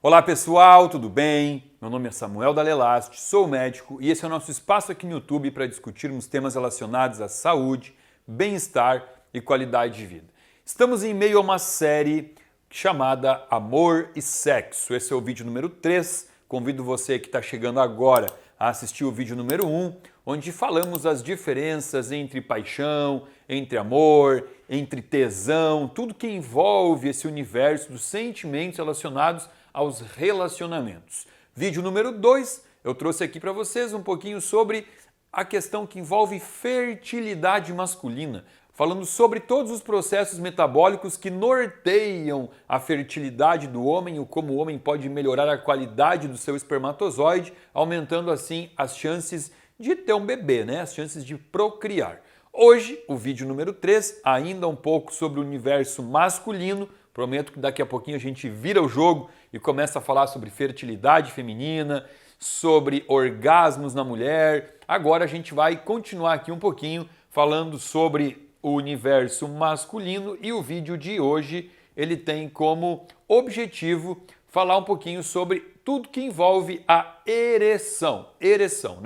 Olá pessoal, tudo bem? Meu nome é Samuel Dalelast, sou médico e esse é o nosso espaço aqui no YouTube para discutirmos temas relacionados à saúde, bem-estar e qualidade de vida. Estamos em meio a uma série chamada Amor e Sexo. Esse é o vídeo número 3. Convido você que está chegando agora a assistir o vídeo número 1, onde falamos as diferenças entre paixão, entre amor, entre tesão, tudo que envolve esse universo dos sentimentos relacionados aos relacionamentos. Vídeo número 2, eu trouxe aqui para vocês um pouquinho sobre a questão que envolve fertilidade masculina, falando sobre todos os processos metabólicos que norteiam a fertilidade do homem e como o homem pode melhorar a qualidade do seu espermatozoide, aumentando assim as chances de ter um bebê, as chances de procriar. Hoje, o vídeo número 3, ainda um pouco sobre o universo masculino. Prometo que daqui a pouquinho a gente vira o jogo e começa a falar sobre fertilidade feminina, sobre orgasmos na mulher. Agora a gente vai continuar aqui um pouquinho falando sobre o universo masculino e o vídeo de hoje ele tem como objetivo falar um pouquinho sobre tudo que envolve a ereção. Ereção,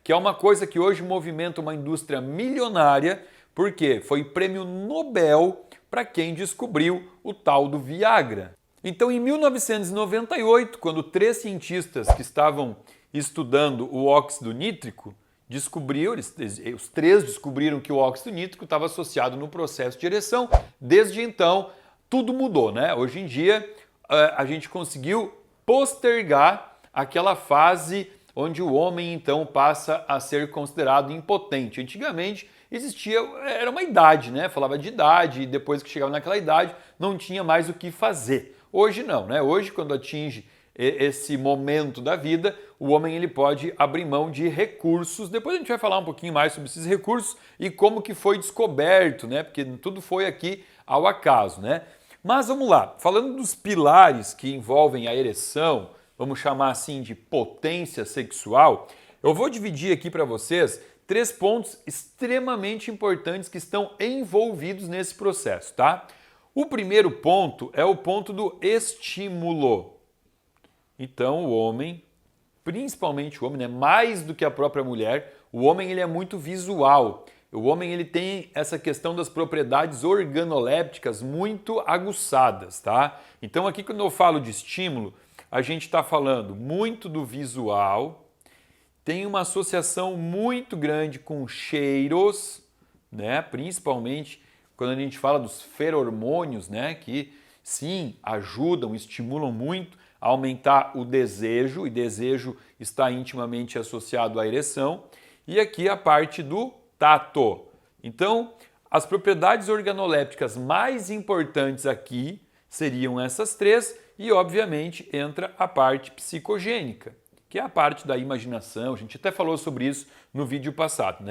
que é uma coisa que hoje movimenta uma indústria milionária, porque foi prêmio Nobel para quem descobriu o tal do Viagra. Então, em 1998, quando 3 cientistas que estavam estudando o óxido nítrico descobriram, os 3 descobriram que o óxido nítrico estava associado no processo de ereção. Desde então, tudo mudou, Hoje em dia, a gente conseguiu postergar aquela fase onde o homem, então, passa a ser considerado impotente. Antigamente, era uma idade, Falava de idade e depois que chegava naquela idade não tinha mais o que fazer. Hoje não, Hoje, quando atinge esse momento da vida, o homem ele pode abrir mão de recursos. Depois a gente vai falar um pouquinho mais sobre esses recursos e como que foi descoberto, Porque tudo foi aqui ao acaso, Mas vamos lá, falando dos pilares que envolvem a ereção, vamos chamar assim de potência sexual, eu vou dividir aqui para vocês 3 pontos extremamente importantes que estão envolvidos nesse processo, O primeiro ponto é o ponto do estímulo. Então o homem, principalmente o homem, mais do que a própria mulher, o homem ele é muito visual. O homem ele tem essa questão das propriedades organolépticas muito aguçadas, Então aqui quando eu falo de estímulo, a gente está falando muito do visual, tem uma associação muito grande com cheiros, Principalmente quando a gente fala dos feromônios, que sim, ajudam, estimulam muito a aumentar o desejo, e desejo está intimamente associado à ereção. E aqui a parte do tato. Então, as propriedades organolépticas mais importantes aqui seriam essas 3 e, obviamente, entra a parte psicogênica, que é a parte da imaginação. A gente até falou sobre isso no vídeo passado,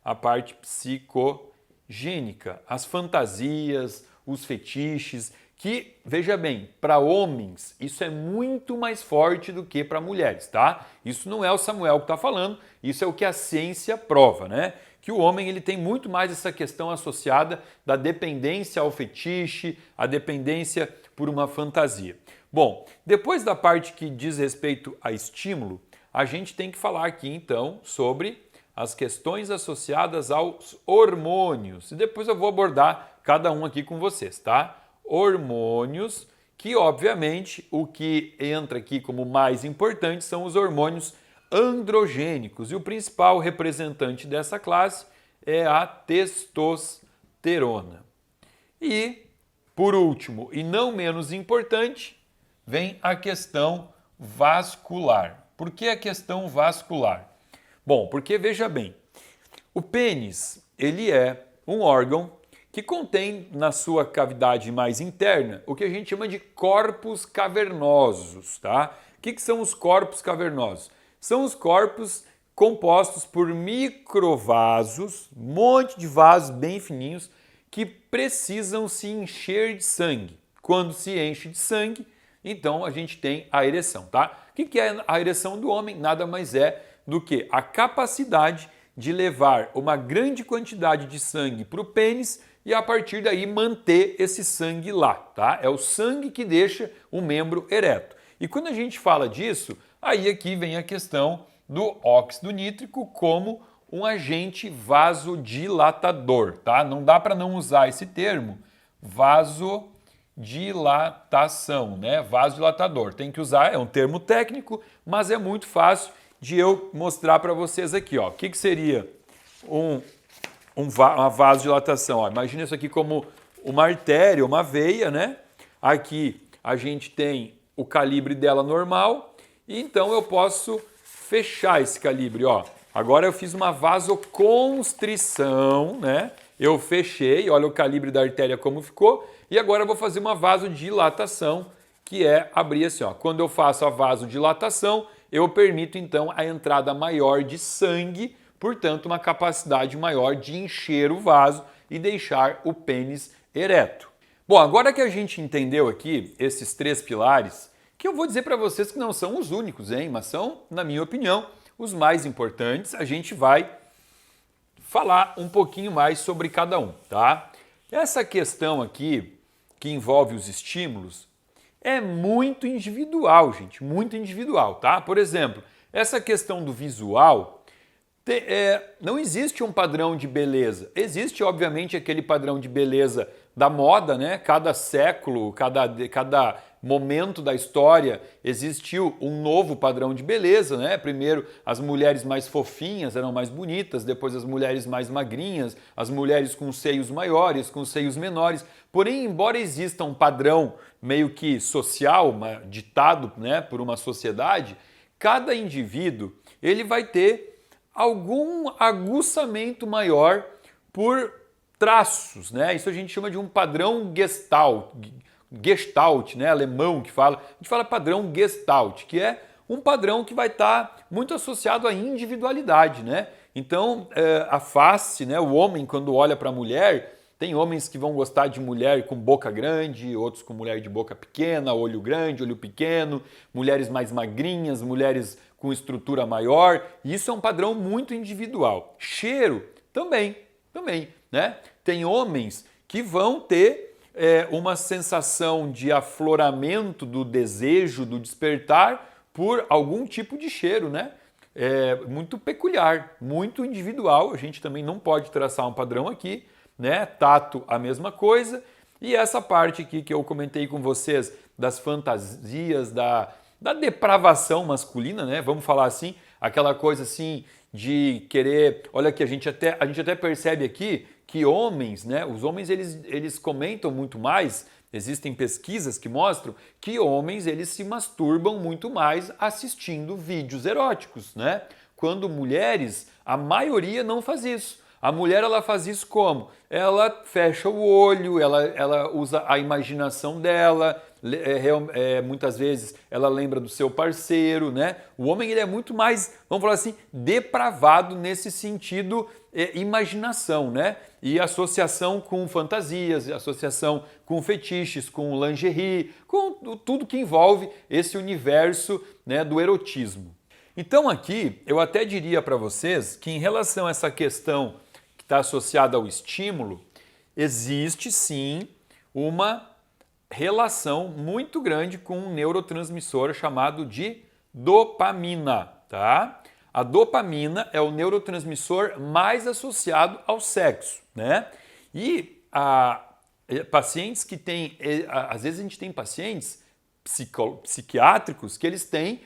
A parte psicogênica, as fantasias, os fetiches, que, veja bem, para homens isso é muito mais forte do que para mulheres, Isso não é o Samuel que está falando, isso é o que a ciência prova, Que o homem ele tem muito mais essa questão associada da dependência ao fetiche, a dependência por uma fantasia. Bom, depois da parte que diz respeito a estímulo, a gente tem que falar aqui então sobre as questões associadas aos hormônios. E depois eu vou abordar cada um aqui com vocês, Hormônios, que obviamente o que entra aqui como mais importante são os hormônios androgênicos. E o principal representante dessa classe é a testosterona. E, por último, e não menos importante, vem a questão vascular. Por que a questão vascular? Bom, porque veja bem, o pênis ele é um órgão que contém na sua cavidade mais interna o que a gente chama de corpos cavernosos, O que são os corpos cavernosos? São os corpos compostos por microvasos, um monte de vasos bem fininhos que precisam se encher de sangue. Quando se enche de sangue, então a gente tem a ereção, O que é a ereção do homem? Nada mais é do que a capacidade de levar uma grande quantidade de sangue para o pênis e a partir daí manter esse sangue lá, É o sangue que deixa o membro ereto. E quando a gente fala disso, aí aqui vem a questão do óxido nítrico como um agente vasodilatador, tá? Não dá para não usar esse termo, vasodilatação, né? Vasodilatador. Tem que usar, é um termo técnico, mas é muito fácil de eu mostrar para vocês aqui, ó. O que seria uma vasodilatação? Ó, imagina isso aqui como uma artéria, uma veia, né? Aqui a gente tem o calibre dela normal, e então eu posso fechar esse calibre, ó. Agora eu fiz uma vasoconstrição, né? Eu fechei, olha o calibre da artéria como ficou, e agora eu vou fazer uma vasodilatação, que é abrir assim, ó. Quando eu faço a vasodilatação, eu permito então a entrada maior de sangue, portanto uma capacidade maior de encher o vaso e deixar o pênis ereto. Bom, agora que a gente entendeu aqui esses 3 pilares, que eu vou dizer para vocês que não são os únicos, hein, mas são, na minha opinião, os mais importantes, a gente vai falar um pouquinho mais sobre cada um, tá? Essa questão aqui, que envolve os estímulos, é muito individual, gente, muito individual, tá? Por exemplo, essa questão do visual, não existe um padrão de beleza. Existe, obviamente, aquele padrão de beleza da moda, né? Cada século, cada momento da história existiu um novo padrão de beleza, né? Primeiro as mulheres mais fofinhas eram mais bonitas, depois as mulheres mais magrinhas, as mulheres com seios maiores, com seios menores. Porém, embora exista um padrão meio que social, ditado, né, por uma sociedade, cada indivíduo ele vai ter algum aguçamento maior por traços, né? Isso a gente chama de um padrão Gestalt, né? Alemão que fala. A gente fala padrão Gestalt, que é um padrão que vai estar muito associado à individualidade, né? Então, a face, né? O homem quando olha para a mulher, tem homens que vão gostar de mulher com boca grande, outros com mulher de boca pequena, olho grande, olho pequeno, mulheres mais magrinhas, mulheres com estrutura maior. E isso é um padrão muito individual. Cheiro também, né? Tem homens que vão ter uma sensação de afloramento do desejo, do despertar por algum tipo de cheiro, né? Muito peculiar, muito individual. A gente também não pode traçar um padrão aqui, né? Tato, a mesma coisa. E essa parte aqui que eu comentei com vocês das fantasias, da depravação masculina, né? Vamos falar assim, aquela coisa assim de querer... Olha aqui, a gente até percebe aqui que homens, né? Os homens eles comentam muito mais, existem pesquisas que mostram que homens eles se masturbam muito mais assistindo vídeos eróticos, né? Quando mulheres, a maioria não faz isso. A mulher ela faz isso como? Ela fecha o olho, ela usa a imaginação dela, muitas vezes ela lembra do seu parceiro, né? O homem ele é muito mais, vamos falar assim, depravado nesse sentido, imaginação, né? E associação com fantasias, associação com fetiches, com lingerie, com tudo que envolve esse universo, né, do erotismo. Então aqui eu até diria para vocês que em relação a essa questão que está associada ao estímulo, existe sim uma relação muito grande com um neurotransmissor chamado de dopamina, tá? A dopamina é o neurotransmissor mais associado ao sexo, né? E pacientes que têm, às vezes a gente tem pacientes psiquiátricos que eles têm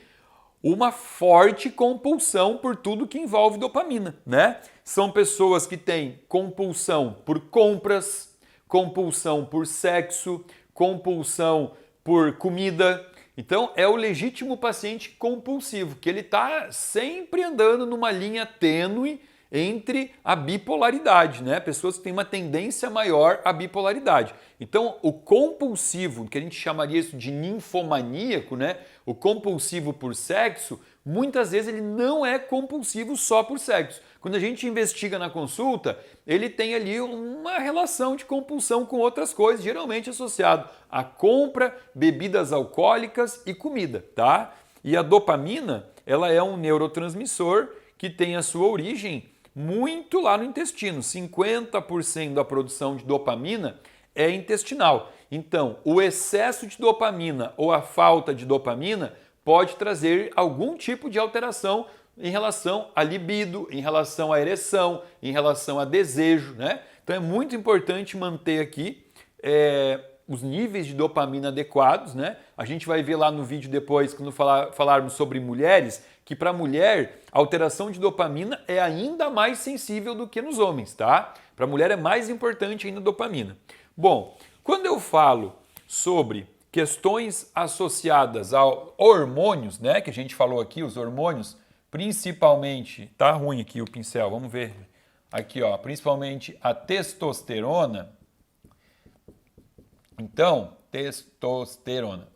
uma forte compulsão por tudo que envolve dopamina, né? São pessoas que têm compulsão por compras, compulsão por sexo, compulsão por comida. Então é o legítimo paciente compulsivo, que ele está sempre andando numa linha tênue entre a bipolaridade, né? Pessoas que têm uma tendência maior à bipolaridade. Então, o compulsivo, que a gente chamaria isso de ninfomaníaco, né? O compulsivo por sexo, muitas vezes ele não é compulsivo só por sexo. Quando a gente investiga na consulta, ele tem ali uma relação de compulsão com outras coisas, geralmente associado a compra, bebidas alcoólicas e comida, tá? E a dopamina, ela é um neurotransmissor que tem a sua origem muito lá no intestino. 50% da produção de dopamina é intestinal. Então, o excesso de dopamina ou a falta de dopamina pode trazer algum tipo de alteração em relação à libido, em relação à ereção, em relação a desejo, né? Então é muito importante manter aqui os níveis de dopamina adequados, né? A gente vai ver lá no vídeo depois, quando falarmos sobre mulheres, que para a mulher a alteração de dopamina é ainda mais sensível do que nos homens, tá? Para a mulher é mais importante ainda a dopamina. Bom, quando eu falo sobre questões associadas a hormônios, né, que a gente falou aqui, os hormônios, principalmente, tá ruim aqui o pincel, vamos ver aqui, ó, principalmente a testosterona. Então, testosterona.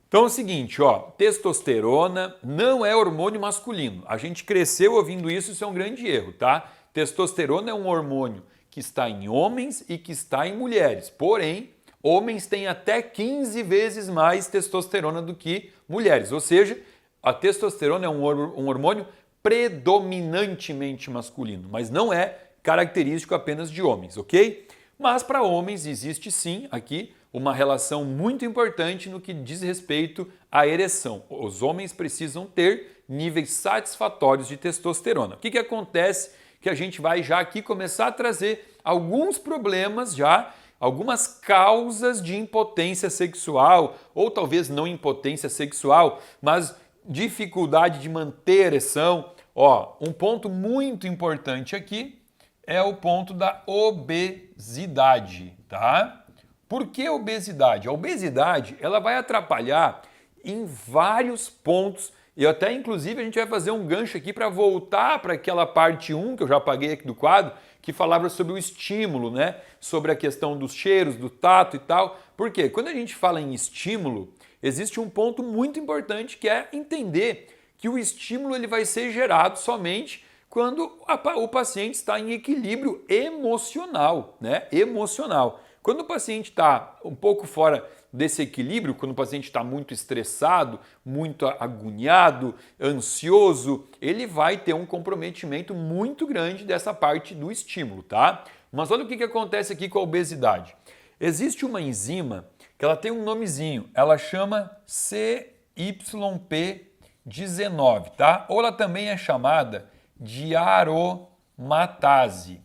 Então é o seguinte, ó, testosterona não é hormônio masculino. A gente cresceu ouvindo isso, isso é um grande erro, tá? Testosterona é um hormônio que está em homens e que está em mulheres. Porém, homens têm até 15 vezes mais testosterona do que mulheres. Ou seja, a testosterona é um hormônio predominantemente masculino, mas não é característico apenas de homens, ok? Mas para homens existe sim aqui uma relação muito importante no que diz respeito à ereção. Os homens precisam ter níveis satisfatórios de testosterona. O que acontece? Que a gente vai já aqui começar a trazer alguns problemas já, algumas causas de impotência sexual, ou talvez não impotência sexual, mas dificuldade de manter ereção. Ó, um ponto muito importante aqui é o ponto da obesidade, tá? Por que obesidade? A obesidade, ela vai atrapalhar em vários pontos e até inclusive a gente vai fazer um gancho aqui para voltar para aquela parte 1 que eu já apaguei aqui do quadro, que falava sobre o estímulo, né? Sobre a questão dos cheiros, do tato e tal. Por quê? Quando a gente fala em estímulo, existe um ponto muito importante que é entender que o estímulo ele vai ser gerado somente quando o paciente está em equilíbrio emocional, né? Emocional. Quando o paciente está um pouco fora desse equilíbrio, quando o paciente está muito estressado, muito agoniado, ansioso, ele vai ter um comprometimento muito grande dessa parte do estímulo, tá? Mas olha o que acontece aqui com a obesidade. Existe uma enzima que ela tem um nomezinho, ela chama CYP19, tá? Ou ela também é chamada de aromatase.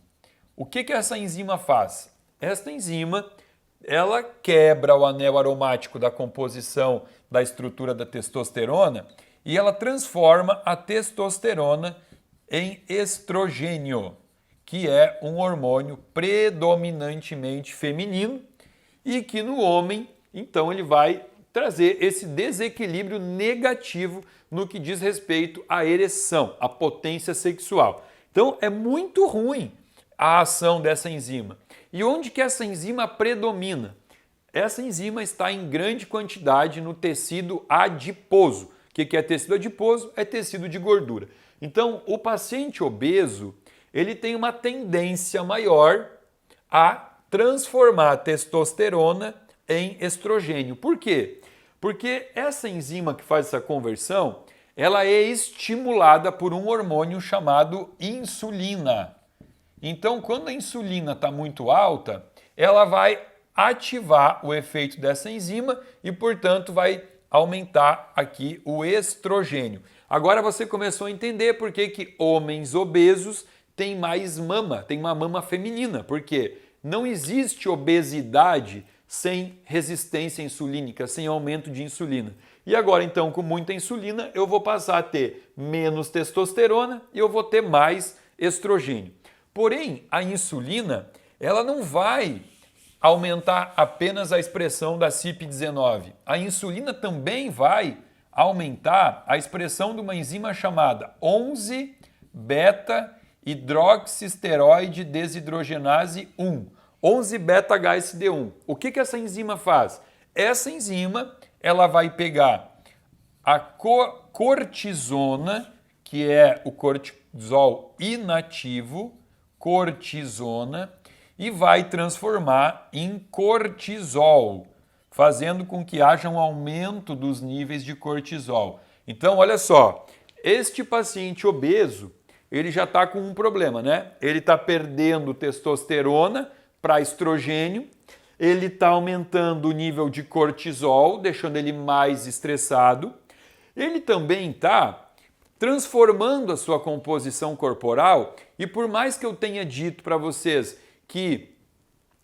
O que essa enzima faz? Esta enzima, ela quebra o anel aromático da composição da estrutura da testosterona e ela transforma a testosterona em estrogênio, que é um hormônio predominantemente feminino e que no homem, então, ele vai trazer esse desequilíbrio negativo no que diz respeito à ereção, à potência sexual. Então, é muito ruim a ação dessa enzima. E onde que essa enzima predomina? Essa enzima está em grande quantidade no tecido adiposo. O que é tecido adiposo? É tecido de gordura. Então, o paciente obeso, ele tem uma tendência maior a transformar a testosterona em estrogênio. Por quê? Porque essa enzima que faz essa conversão, ela é estimulada por um hormônio chamado insulina. Então, quando a insulina está muito alta, ela vai ativar o efeito dessa enzima e, portanto, vai aumentar aqui o estrogênio. Agora você começou a entender por que homens obesos têm mais mama, têm uma mama feminina. Por quê? Não existe obesidade sem resistência insulínica, sem aumento de insulina. E agora, então, com muita insulina, eu vou passar a ter menos testosterona e eu vou ter mais estrogênio. Porém, a insulina, ela não vai aumentar apenas a expressão da CYP19. A insulina também vai aumentar a expressão de uma enzima chamada 11-beta-hidroxisteroide desidrogenase 1, 11-beta-HSD1. O que essa enzima faz? Essa enzima, ela vai pegar a cortisona, que é o cortisol inativo, cortisona, e vai transformar em cortisol, fazendo com que haja um aumento dos níveis de cortisol. Então, olha só, este paciente obeso, ele já está com um problema, né? Ele está perdendo testosterona, para estrogênio, ele está aumentando o nível de cortisol, deixando ele mais estressado. Ele também está transformando a sua composição corporal, e por mais que eu tenha dito para vocês que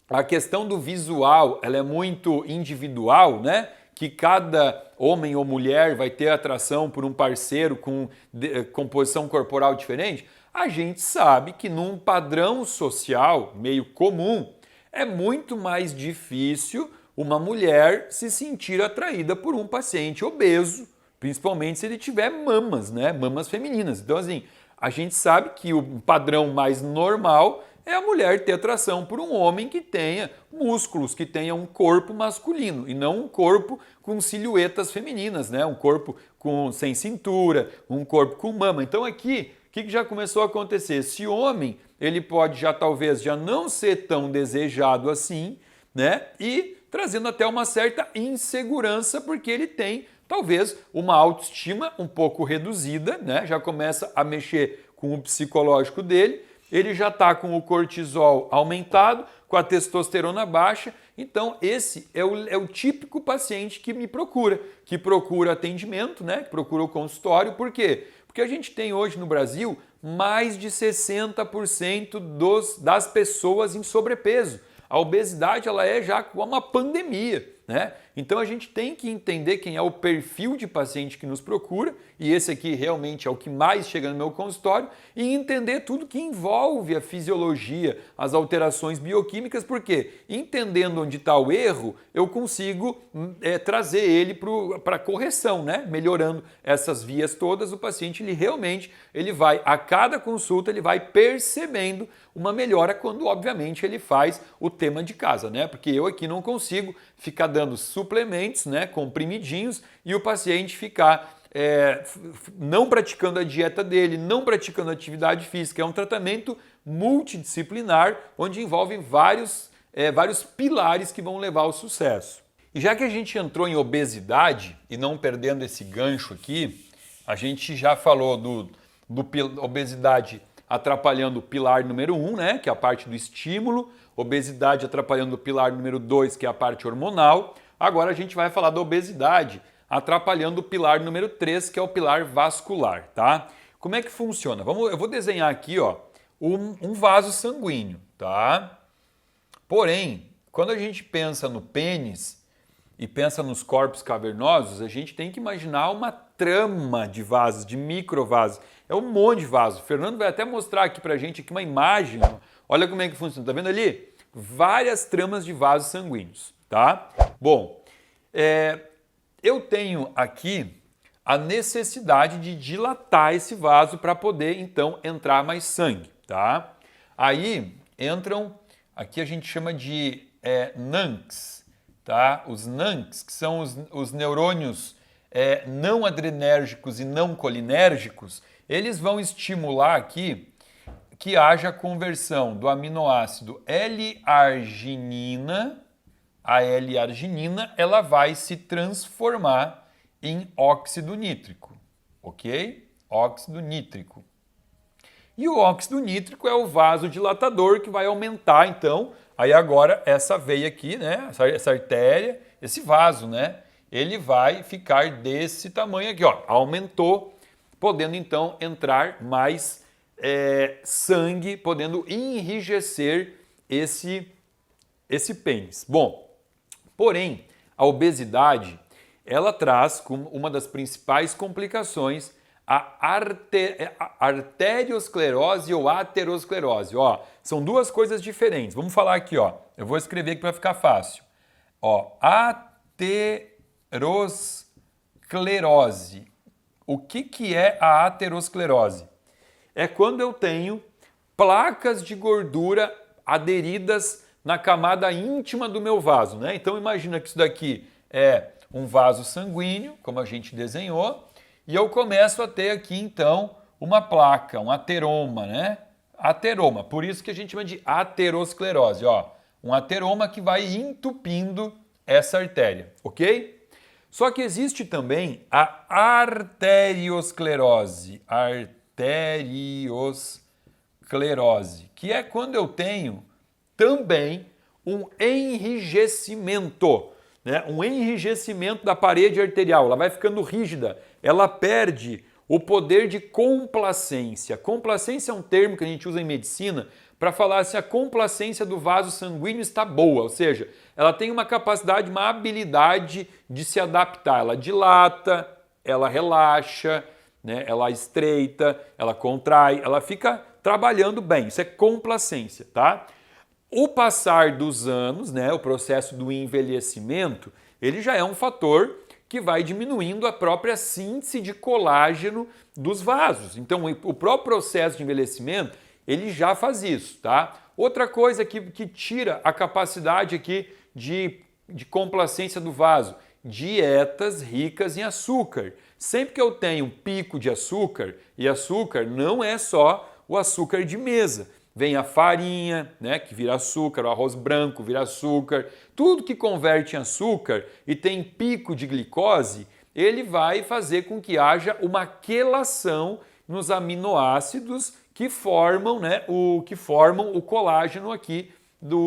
a questão do visual ela é muito individual, né? Que cada homem ou mulher vai ter atração por um parceiro com composição corporal diferente, a gente sabe que num padrão social meio comum é muito mais difícil uma mulher se sentir atraída por um paciente obeso, principalmente se ele tiver mamas, né? Mamas femininas. Então, assim, a gente sabe que o padrão mais normal é a mulher ter atração por um homem que tenha músculos, que tenha um corpo masculino e não um corpo com silhuetas femininas, né? Um corpo sem cintura, um corpo com mama. Então aqui, o que já começou a acontecer? Esse homem, ele pode talvez já não ser tão desejado assim, né? E trazendo até uma certa insegurança porque ele tem talvez uma autoestima um pouco reduzida, né? Já começa a mexer com o psicológico dele. Ele já está com o cortisol aumentado, com a testosterona baixa. Então, esse é o típico paciente que me procura, que procura atendimento, né? Que procura o consultório. Por quê? Porque a gente tem hoje no Brasil mais de 60% das pessoas em sobrepeso. A obesidade ela é já uma pandemia, né? Então a gente tem que entender quem é o perfil de paciente que nos procura, e esse aqui realmente é o que mais chega no meu consultório, e entender tudo que envolve a fisiologia, as alterações bioquímicas, porque entendendo onde está o erro, eu consigo trazer ele para correção, né? Melhorando essas vias todas, o paciente ele vai, a cada consulta, ele vai percebendo uma melhora quando, obviamente, ele faz o tema de casa, né? Porque eu aqui não consigo ficar dando suplementos, né, comprimidinhos, e o paciente ficar não praticando a dieta dele, não praticando atividade física. É um tratamento multidisciplinar, onde envolve vários pilares que vão levar ao sucesso. E já que a gente entrou em obesidade, e não perdendo esse gancho aqui, a gente já falou do obesidade atrapalhando o pilar número 1, né, que é a parte do estímulo, obesidade atrapalhando o pilar número 2, que é a parte hormonal. Agora a gente vai falar da obesidade atrapalhando o pilar número 3, que é o pilar vascular, tá? Como é que funciona? Eu vou desenhar aqui, ó, um vaso sanguíneo, tá? Porém, quando a gente pensa no pênis e pensa nos corpos cavernosos, a gente tem que imaginar uma trama de vasos, de microvasos. É um monte de vasos. O Fernando vai até mostrar aqui pra gente aqui uma imagem. Olha como é que funciona. Tá vendo ali? Várias tramas de vasos sanguíneos, tá? Bom, eu tenho aqui a necessidade de dilatar esse vaso para poder, então, entrar mais sangue, tá? Aí entram, aqui a gente chama de NANCs, tá? Os NANCs, que são os neurônios não adrenérgicos e não colinérgicos, eles vão estimular aqui que haja conversão do aminoácido L-arginina. A L-arginina ela vai se transformar em óxido nítrico, ok? Óxido nítrico. E o óxido nítrico é o vasodilatador que vai aumentar, então, aí agora essa veia aqui, né? Essa artéria, esse vaso, né? Ele vai ficar desse tamanho aqui, ó. Aumentou, podendo então entrar mais sangue, podendo enrijecer esse pênis. Bom, porém, a obesidade, ela traz como uma das principais complicações a arteriosclerose ou aterosclerose. Ó, são duas coisas diferentes. Vamos falar aqui, ó. Eu vou escrever aqui para ficar fácil. Ó, aterosclerose. O que é a aterosclerose? É quando eu tenho placas de gordura aderidas na camada íntima do meu vaso, né? Então imagina que isso daqui é um vaso sanguíneo, como a gente desenhou, e eu começo a ter aqui então uma placa, um ateroma, né? Ateroma, por isso que a gente chama de aterosclerose, ó. Um ateroma que vai entupindo essa artéria, ok? Só que existe também a arteriosclerose, que é quando eu tenho também um enrijecimento, né? Um enrijecimento da parede arterial, ela vai ficando rígida, ela perde o poder de complacência. Complacência é um termo que a gente usa em medicina para falar se a complacência do vaso sanguíneo está boa, ou seja, ela tem uma capacidade, uma habilidade de se adaptar, ela dilata, ela relaxa, né? Ela estreita, ela contrai, ela fica trabalhando bem, isso é complacência, tá? O passar dos anos, né, o processo do envelhecimento, ele já é um fator que vai diminuindo a própria síntese de colágeno dos vasos. Então, o próprio processo de envelhecimento, ele já faz isso, tá? Outra coisa que tira a capacidade aqui de complacência do vaso, dietas ricas em açúcar. Sempre que eu tenho um pico de açúcar, e açúcar não é só o açúcar de mesa, vem a farinha, né, que vira açúcar, o arroz branco vira açúcar, tudo que converte em açúcar e tem pico de glicose, ele vai fazer com que haja uma quelação nos aminoácidos que formam, né, o colágeno aqui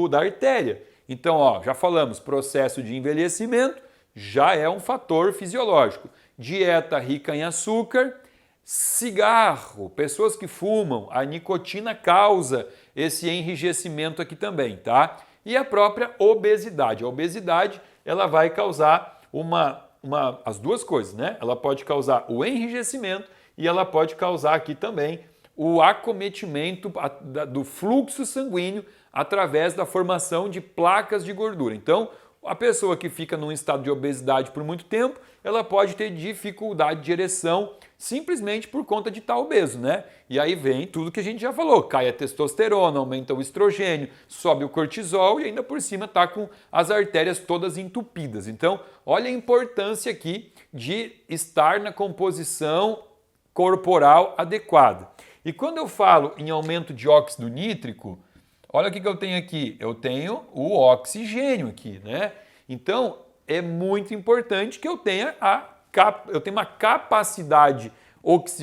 da artéria. Então, ó, já falamos, processo de envelhecimento já é um fator fisiológico. Dieta rica em açúcar, cigarro, pessoas que fumam, a nicotina causa esse enrijecimento aqui também, tá? E a própria obesidade. A obesidade, ela vai causar as duas coisas, né? Ela pode causar o enrijecimento e ela pode causar aqui também o acometimento do fluxo sanguíneo através da formação de placas de gordura. Então, a pessoa que fica num estado de obesidade por muito tempo, ela pode ter dificuldade de ereção simplesmente por conta de estar obeso, né? E aí vem tudo que a gente já falou, cai a testosterona, aumenta o estrogênio, sobe o cortisol e ainda por cima está com as artérias todas entupidas. Então, olha a importância aqui de estar na composição corporal adequada. E quando eu falo em aumento de óxido nítrico, olha o que eu tenho aqui. Eu tenho o oxigênio aqui, né? Então, é muito importante que eu tenha uma capacidade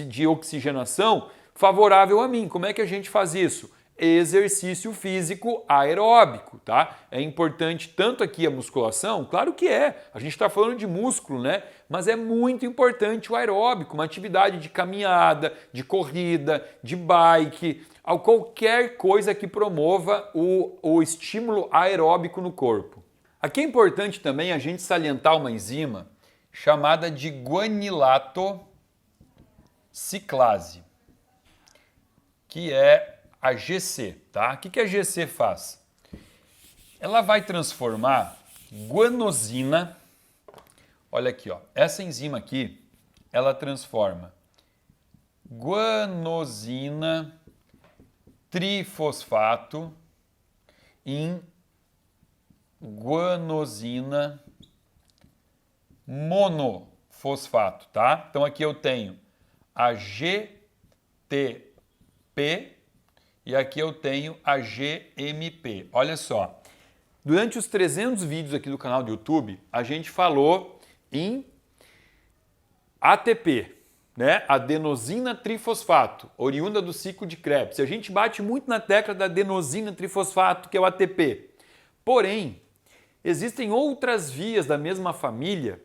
de oxigenação favorável a mim. Como é que a gente faz isso? Exercício físico aeróbico, tá? É importante tanto aqui a musculação, claro que é, a gente está falando de músculo, né? Mas é muito importante o aeróbico, uma atividade de caminhada, de corrida, de bike, qualquer coisa que promova o estímulo aeróbico no corpo. Aqui é importante também a gente salientar uma enzima chamada de guanilato ciclase, que é a GC, tá? O que a GC faz? Ela vai transformar guanosina, olha aqui, ó, essa enzima aqui, ela transforma guanosina trifosfato em guanosina monofosfato, tá? Então aqui eu tenho a GTP e aqui eu tenho a GMP. Olha só, durante os 300 vídeos aqui do canal do YouTube, a gente falou em ATP, né? Adenosina trifosfato, oriunda do ciclo de Krebs. A gente bate muito na tecla da adenosina trifosfato, que é o ATP. Porém, existem outras vias da mesma família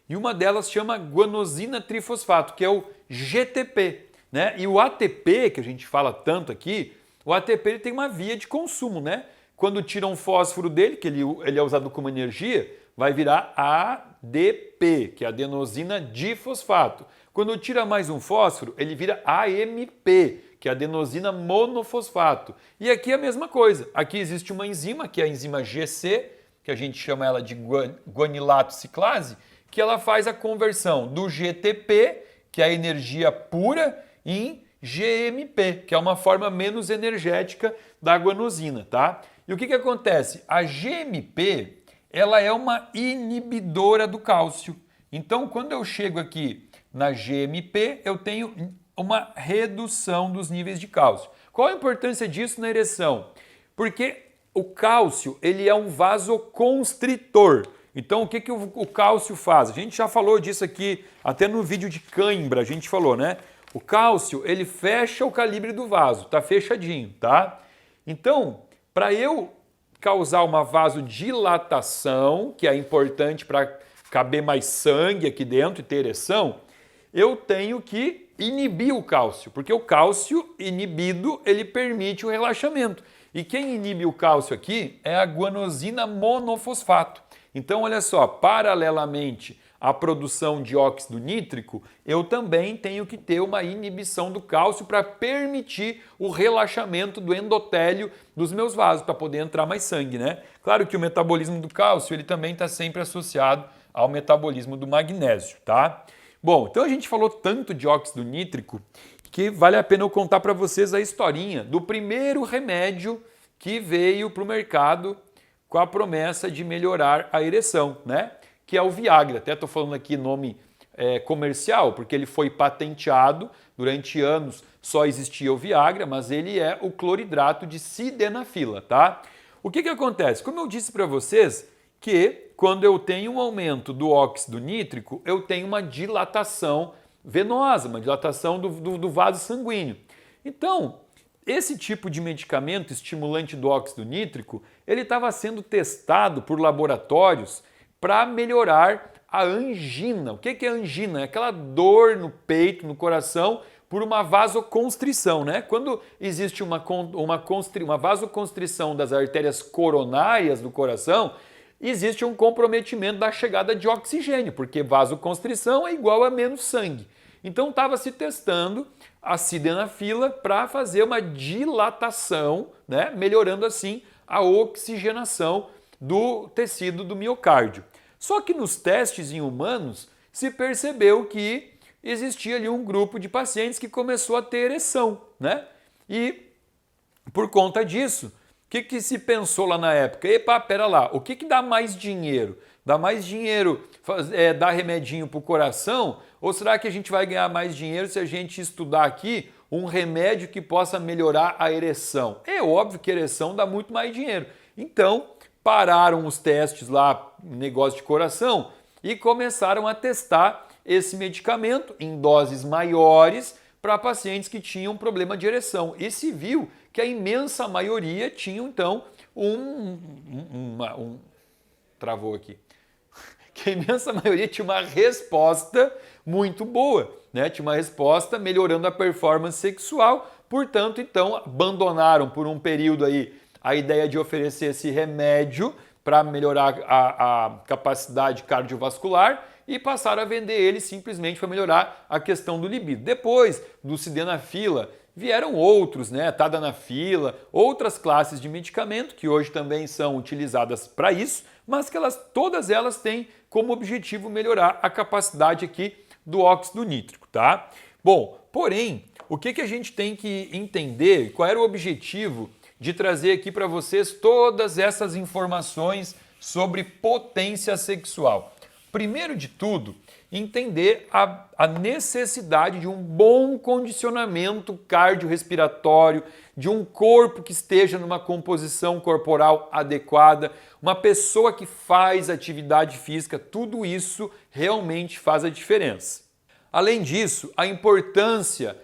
e uma delas chama guanosina trifosfato, que é o GTP, né? E o ATP, que a gente fala tanto aqui, o ATP ele tem uma via de consumo, né? Quando tiram um fósforo dele, que ele é usado como energia, vai virar ADP, que é adenosina difosfato. Quando tira mais um fósforo, ele vira AMP, que é adenosina monofosfato. E aqui é a mesma coisa. Aqui existe uma enzima, que é a enzima GC, que a gente chama ela de guanilato ciclase, que ela faz a conversão do GTP, que é a energia pura, em GMP, que é uma forma menos energética da guanosina, tá? E o que acontece? A GMP, ela é uma inibidora do cálcio. Então, quando eu chego aqui na GMP, eu tenho uma redução dos níveis de cálcio. Qual a importância disso na ereção? Porque o cálcio, ele é um vasoconstritor. Então, o que o cálcio faz? A gente já falou disso aqui, até no vídeo de cãibra, a gente falou, né? O cálcio, ele fecha o calibre do vaso, tá fechadinho, tá? Então, para eu causar uma vasodilatação, que é importante para caber mais sangue aqui dentro e ter ereção, eu tenho que inibir o cálcio, porque o cálcio inibido, ele permite o relaxamento. E quem inibe o cálcio aqui é a guanosina monofosfato. Então, olha só, paralelamente à produção de óxido nítrico, eu também tenho que ter uma inibição do cálcio para permitir o relaxamento do endotélio dos meus vasos, para poder entrar mais sangue, né? Claro que o metabolismo do cálcio, ele também está sempre associado ao metabolismo do magnésio, tá? Bom, então a gente falou tanto de óxido nítrico que vale a pena eu contar para vocês a historinha do primeiro remédio que veio para o mercado com a promessa de melhorar a ereção, né? Que é o Viagra. Até estou falando aqui nome comercial, porque ele foi patenteado, durante anos só existia o Viagra, mas ele é o cloridrato de sildenafila, tá? O que acontece? Como eu disse para vocês, que quando eu tenho um aumento do óxido nítrico, eu tenho uma dilatação venosa, uma dilatação do vaso sanguíneo. Então, esse tipo de medicamento estimulante do óxido nítrico, ele estava sendo testado por laboratórios para melhorar a angina. O que é angina? É aquela dor no peito, no coração, por uma vasoconstrição, né? Quando existe uma vasoconstrição das artérias coronárias do coração, existe um comprometimento da chegada de oxigênio, porque vasoconstrição é igual a menos sangue. Então estava se testando a sildenafila para fazer uma dilatação, né? Melhorando assim a oxigenação do tecido do miocárdio. Só que nos testes em humanos se percebeu que existia ali um grupo de pacientes que começou a ter ereção, né? E por conta disso, o que se pensou lá na época? Epa, pera lá, o que dá mais dinheiro? Dá mais dinheiro dar remedinho para o coração? Ou será que a gente vai ganhar mais dinheiro se a gente estudar aqui um remédio que possa melhorar a ereção? É óbvio que ereção dá muito mais dinheiro. Então, pararam os testes lá, negócio de coração, e começaram a testar esse medicamento em doses maiores para pacientes que tinham problema de ereção. E se viu que a imensa maioria tinham, então, travou aqui. Que a imensa maioria tinha uma resposta muito boa, né? Tinha uma resposta melhorando a performance sexual. Portanto, então, abandonaram por um período aí a ideia de oferecer esse remédio para melhorar a capacidade cardiovascular e passaram a vender ele simplesmente para melhorar a questão do libido. Depois do sildenafila, vieram outros, né? Tadalafila, outras classes de medicamento que hoje também são utilizadas para isso, mas que todas elas têm como objetivo melhorar a capacidade aqui do óxido nítrico, tá? Bom, porém, o que a gente tem que entender, qual era o objetivo de trazer aqui para vocês todas essas informações sobre potência sexual? Primeiro de tudo, entender a necessidade de um bom condicionamento cardiorrespiratório, de um corpo que esteja numa composição corporal adequada, uma pessoa que faz atividade física, tudo isso realmente faz a diferença. Além disso, a importância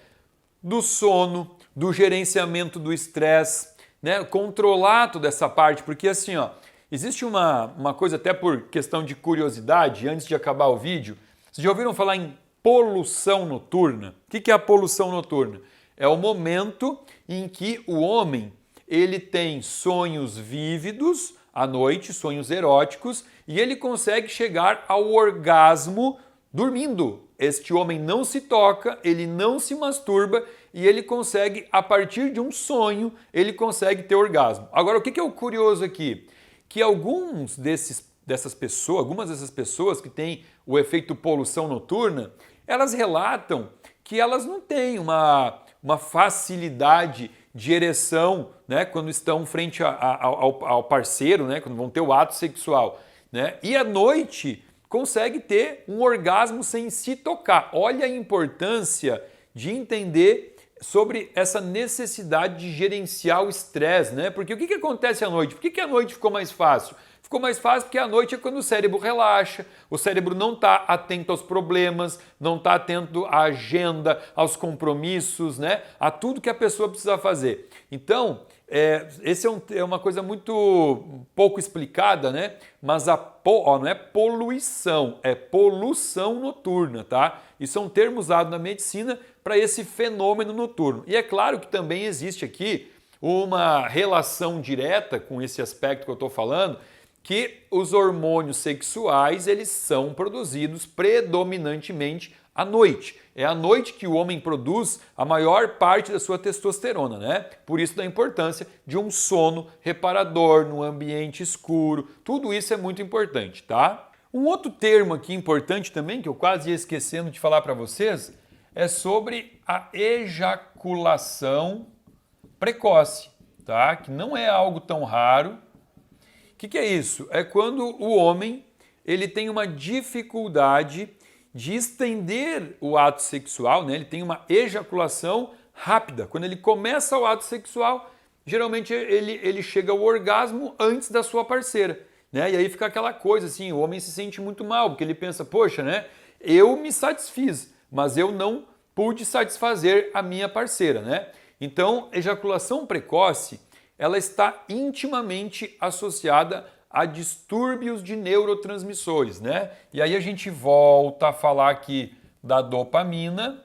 do sono, do gerenciamento do estresse, né? Controlar toda essa parte, porque assim, ó, existe uma coisa até por questão de curiosidade, antes de acabar o vídeo, vocês já ouviram falar em poluição noturna? O que é a poluição noturna? É o momento em que o homem ele tem sonhos vívidos à noite, sonhos eróticos, e ele consegue chegar ao orgasmo dormindo. Este homem não se toca, ele não se masturba e ele consegue, a partir de um sonho, ele consegue ter orgasmo. Agora, o que é o curioso aqui? Que algumas dessas pessoas que têm o efeito poluição noturna, elas relatam que elas não têm uma facilidade de ereção, né, quando estão frente ao parceiro, né, quando vão ter o ato sexual, né, e à noite consegue ter um orgasmo sem se tocar. Olha a importância de entender sobre essa necessidade de gerenciar o estresse, né? Porque o que acontece à noite? Por que a noite ficou mais fácil? Ficou mais fácil porque a noite é quando o cérebro relaxa, o cérebro não está atento aos problemas, não está atento à agenda, aos compromissos, né? A tudo que a pessoa precisa fazer. Então, Esse é uma coisa muito pouco explicada, né? Mas não é poluição, é poluição noturna, tá? Isso é um termo usado na medicina para esse fenômeno noturno. E é claro que também existe aqui uma relação direta com esse aspecto que eu estou falando, que os hormônios sexuais eles são produzidos predominantemente à noite. É à noite que o homem produz a maior parte da sua testosterona, né? Por isso da importância de um sono reparador num ambiente escuro. Tudo isso é muito importante, tá? Um outro termo aqui importante também, que eu quase ia esquecendo de falar para vocês, é sobre a ejaculação precoce, tá? Que não é algo tão raro. O que é isso? É quando o homem ele tem uma dificuldade de estender o ato sexual, né? Ele tem uma ejaculação rápida. Quando ele começa o ato sexual, geralmente ele chega ao orgasmo antes da sua parceira, né? E aí fica aquela coisa assim, o homem se sente muito mal, porque ele pensa, poxa, né? Eu me satisfiz, mas eu não pude satisfazer a minha parceira, né? Então, ejaculação precoce, ela está intimamente associada a distúrbios de neurotransmissores, né? E aí a gente volta a falar aqui da dopamina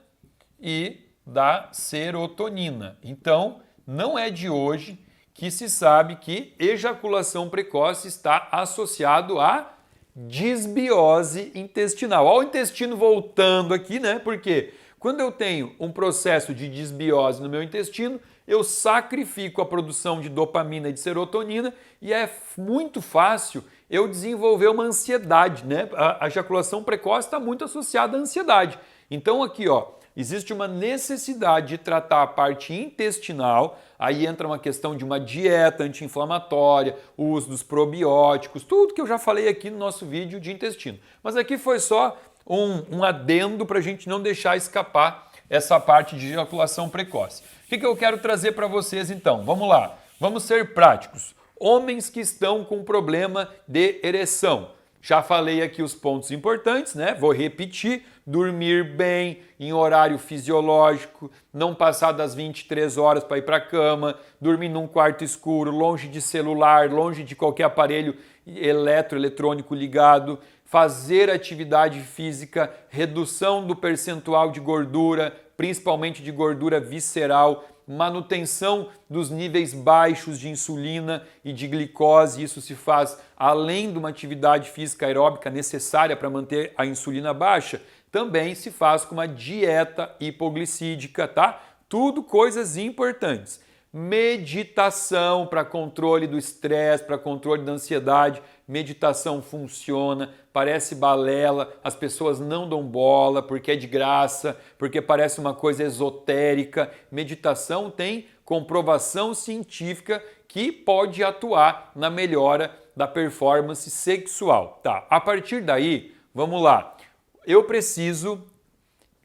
e da serotonina. Então, não é de hoje que se sabe que ejaculação precoce está associado a disbiose intestinal. Olha o intestino voltando aqui, né? Porque quando eu tenho um processo de disbiose no meu intestino, eu sacrifico a produção de dopamina e de serotonina e é muito fácil eu desenvolver uma ansiedade, né? A ejaculação precoce está muito associada à ansiedade. Então aqui, ó, existe uma necessidade de tratar a parte intestinal, aí entra uma questão de uma dieta anti-inflamatória, o uso dos probióticos, tudo que eu já falei aqui no nosso vídeo de intestino. Mas aqui foi só um adendo para a gente não deixar escapar essa parte de ejaculação precoce. O que eu quero trazer para vocês então? Vamos lá, vamos ser práticos. Homens que estão com problema de ereção. Já falei aqui os pontos importantes, né? Vou repetir: dormir bem, em horário fisiológico, não passar das 23 horas para ir para a cama, dormir num quarto escuro, longe de celular, longe de qualquer aparelho eletrônico ligado, fazer atividade física, redução do percentual de gordura, principalmente de gordura visceral, manutenção dos níveis baixos de insulina e de glicose. Isso se faz além de uma atividade física aeróbica necessária para manter a insulina baixa, também se faz com uma dieta hipoglicídica, tá? Tudo coisas importantes. Meditação para controle do estresse, para controle da ansiedade. Meditação funciona, parece balela, as pessoas não dão bola porque é de graça, porque parece uma coisa esotérica. Meditação tem comprovação científica que pode atuar na melhora da performance sexual. Tá, a partir daí, vamos lá.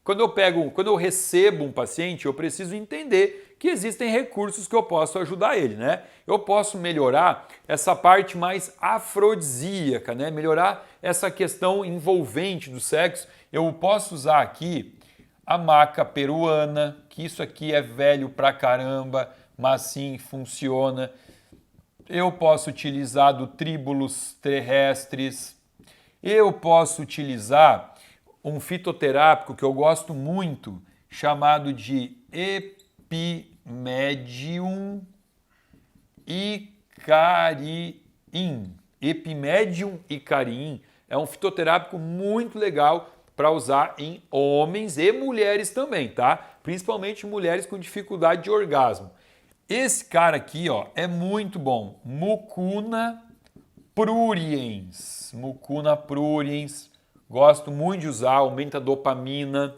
Quando eu recebo um paciente, eu preciso entender que existem recursos que eu posso ajudar ele, né? Eu posso melhorar essa parte mais afrodisíaca, né? Melhorar essa questão envolvente do sexo. Eu posso usar aqui a maca peruana, que isso aqui é velho pra caramba, mas sim funciona. Eu posso utilizar do Tribulus terrestris. Eu posso utilizar um fitoterápico que eu gosto muito, chamado de Epimedium icariin. Epimedium icariin é um fitoterápico muito legal para usar em homens e mulheres também, tá? Principalmente mulheres com dificuldade de orgasmo. Esse cara aqui, ó, é muito bom. Mucuna pruriens. Mucuna pruriens. Gosto muito de usar, aumenta a dopamina.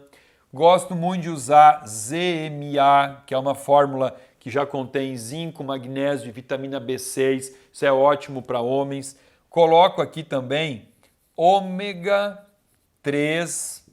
Gosto muito de usar ZMA, que é uma fórmula que já contém zinco, magnésio e vitamina B6. Isso é ótimo para homens. Coloco aqui também ômega 3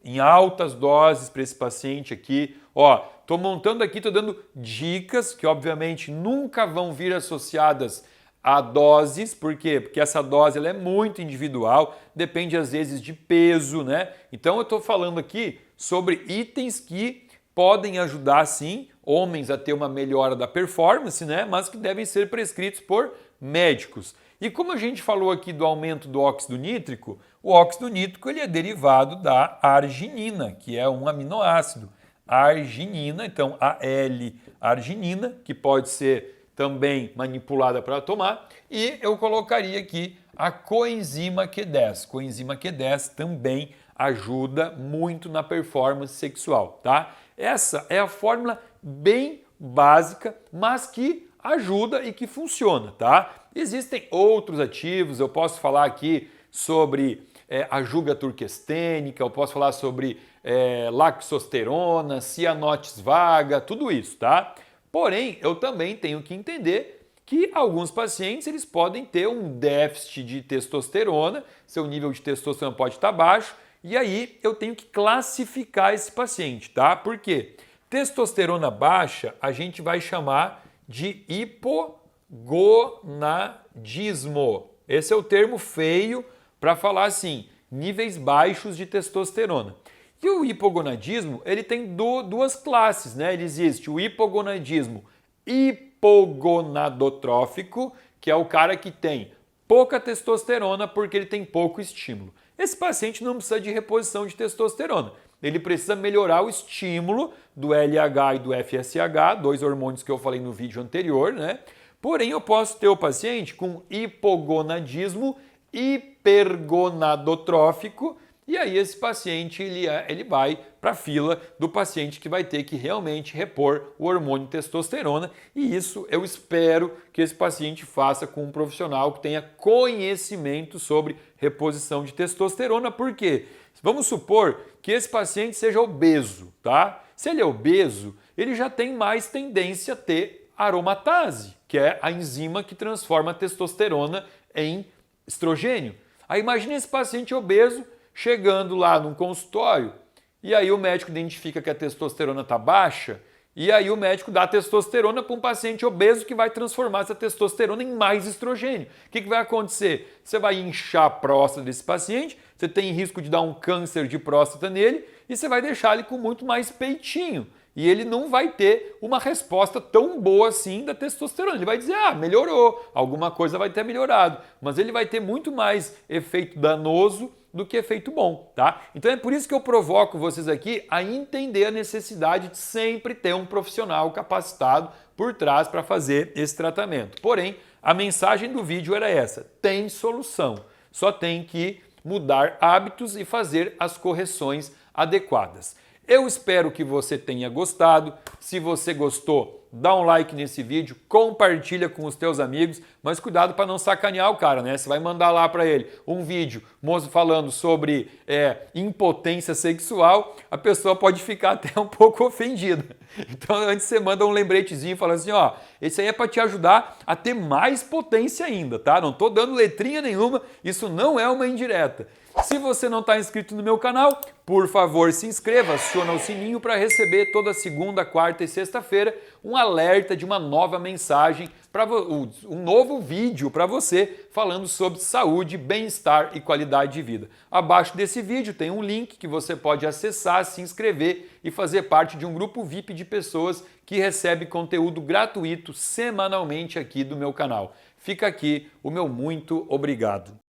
em altas doses para esse paciente aqui. Ó, tô montando aqui, tô dando dicas que obviamente nunca vão vir associadas a doses. Por quê? Porque essa dose ela é muito individual, depende às vezes de peso, né? Então eu estou falando aqui sobre itens que podem ajudar sim homens a ter uma melhora da performance, né? Mas que devem ser prescritos por médicos. E como a gente falou aqui do aumento do óxido nítrico, o óxido nítrico ele é derivado da arginina, que é um aminoácido. Arginina, então a L-arginina, que pode ser também manipulada para tomar, e eu colocaria aqui a coenzima Q10. Coenzima Q10 também ajuda muito na performance sexual, tá? Essa é a fórmula bem básica, mas que ajuda e que funciona, tá? Existem outros ativos, eu posso falar aqui sobre a juga turquestênica, eu posso falar sobre laxosterona, cianotes vaga, tudo isso, tá? Porém, eu também tenho que entender que alguns pacientes eles podem ter um déficit de testosterona, seu nível de testosterona pode estar baixo, e aí eu tenho que classificar esse paciente, tá? Por quê? Testosterona baixa a gente vai chamar de hipogonadismo. Esse é o termo feio para falar assim, níveis baixos de testosterona. E o hipogonadismo, ele tem duas classes, né? Ele existe o hipogonadismo hipogonadotrófico, que é o cara que tem pouca testosterona porque ele tem pouco estímulo. Esse paciente não precisa de reposição de testosterona. Ele precisa melhorar o estímulo do LH e do FSH, dois hormônios que eu falei no vídeo anterior, né? Porém, eu posso ter o paciente com hipogonadismo hipergonadotrófico, e aí esse paciente ele vai para a fila do paciente que vai ter que realmente repor o hormônio testosterona, e isso eu espero que esse paciente faça com um profissional que tenha conhecimento sobre reposição de testosterona. Por quê? Vamos supor que esse paciente seja obeso, tá? Se ele é obeso, ele já tem mais tendência a ter aromatase, que é a enzima que transforma a testosterona em estrogênio. Aí imagine esse paciente obeso chegando lá num consultório e aí o médico identifica que a testosterona está baixa e aí o médico dá testosterona para um paciente obeso que vai transformar essa testosterona em mais estrogênio. O que vai acontecer? Você vai inchar a próstata desse paciente, você tem risco de dar um câncer de próstata nele e você vai deixar ele com muito mais peitinho. E ele não vai ter uma resposta tão boa assim da testosterona. Ele vai dizer, melhorou, alguma coisa vai ter melhorado. Mas ele vai ter muito mais efeito danoso do que efeito bom, tá? Então é por isso que eu provoco vocês aqui a entender a necessidade de sempre ter um profissional capacitado por trás para fazer esse tratamento. Porém, a mensagem do vídeo era essa, tem solução, só tem que mudar hábitos e fazer as correções adequadas. Eu espero que você tenha gostado. Se você gostou, dá um like nesse vídeo, compartilha com os teus amigos, mas cuidado para não sacanear o cara, né? Você vai mandar lá para ele um vídeo falando sobre impotência sexual, a pessoa pode ficar até um pouco ofendida. Então antes você manda um lembretezinho falando assim, ó, esse aí é para te ajudar a ter mais potência ainda, tá? Não tô dando letrinha nenhuma, isso não é uma indireta. Se você não está inscrito no meu canal, por favor se inscreva, aciona o sininho para receber toda segunda, quarta e sexta-feira um alerta de uma nova mensagem, um novo vídeo para você falando sobre saúde, bem-estar e qualidade de vida. Abaixo desse vídeo tem um link que você pode acessar, se inscrever e fazer parte de um grupo VIP de pessoas que recebe conteúdo gratuito semanalmente aqui do meu canal. Fica aqui o meu muito obrigado.